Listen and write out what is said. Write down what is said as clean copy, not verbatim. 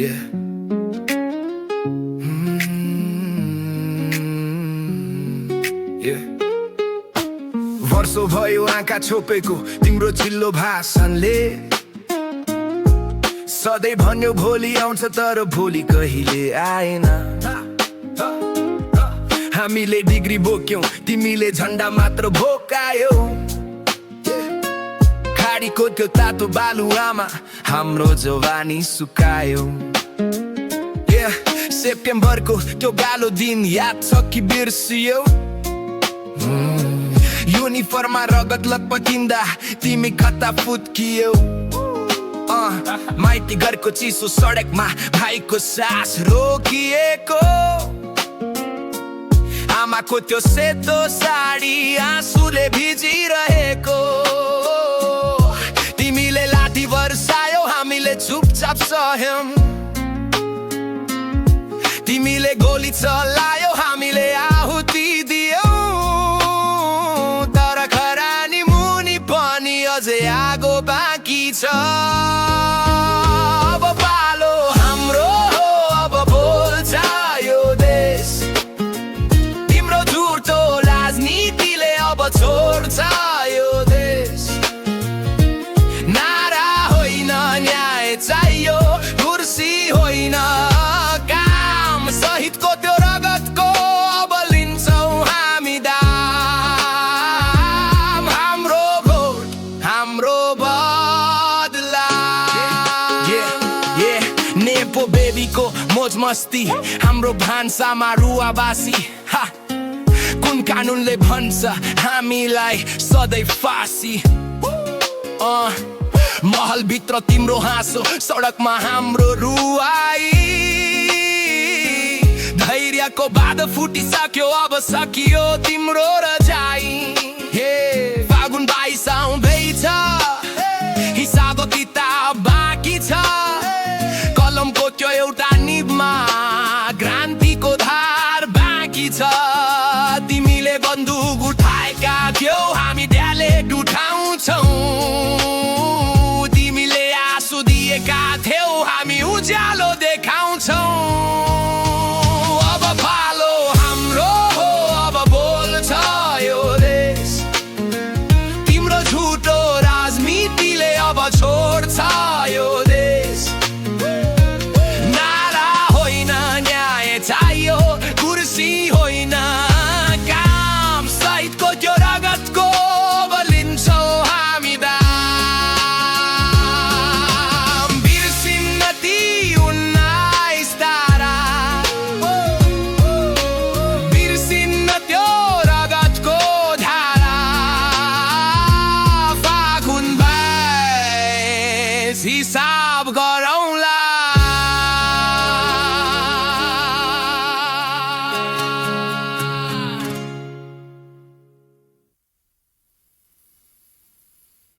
Yeah. Yeah. वर्षौ भयो आँखा छोपेको तिम्रो चिल्लो भाषणले सधैँ भन्यो भोलि आउँछ तर भोलि कहिले आएन हामीले डिग्री बोक्यौ तिमीले झन्डा मात्र भोकायौ खाडीको त्यो तातो बालुवामा हाम्रो जवानी सुकायो सेप्टेम्बरको त्यो गालो दिन याद छ कि बिर्सियौ युनिफर्ममा रगत लतपतिन्दा तिमी कता फुत्कियौ माइती घरको चिसो सडकमा भाइको सास रोकिएको आमाको त्यो सेतो साडी आँसुले भिजिरहेको तिमीले लाठी वर्षायौ हामीले चुपचाप सहयौं तिमीले गोली चलायौ हामीले आहुति दियौ तर खरानी मुनि पनि अझै आगो बाँकी छ अब पालो हाम्रो हो अब बोल्छ यो देश तिम्रो झुटो राजनीतिले अब छोड्छ यो देश नारा होइन न्याय चाहियो कुर्सी होइन शहीदको त्यो रगतको अब लिन्छौं हामी दाम हाम्रो भोट हाम्रो बदला नेपो बेबीको मोज मस्ती हाम्रो भान्सामा रुवाबासी कुन कानुनले भन्छ हामीलाई सधैँ फाँसी महलभित्र तिम्रो हाँसो सडकमा हाम्रो रुवाई धैर्यको बाँध फुटिसक्यो अब सकियो तिम्रो रजाई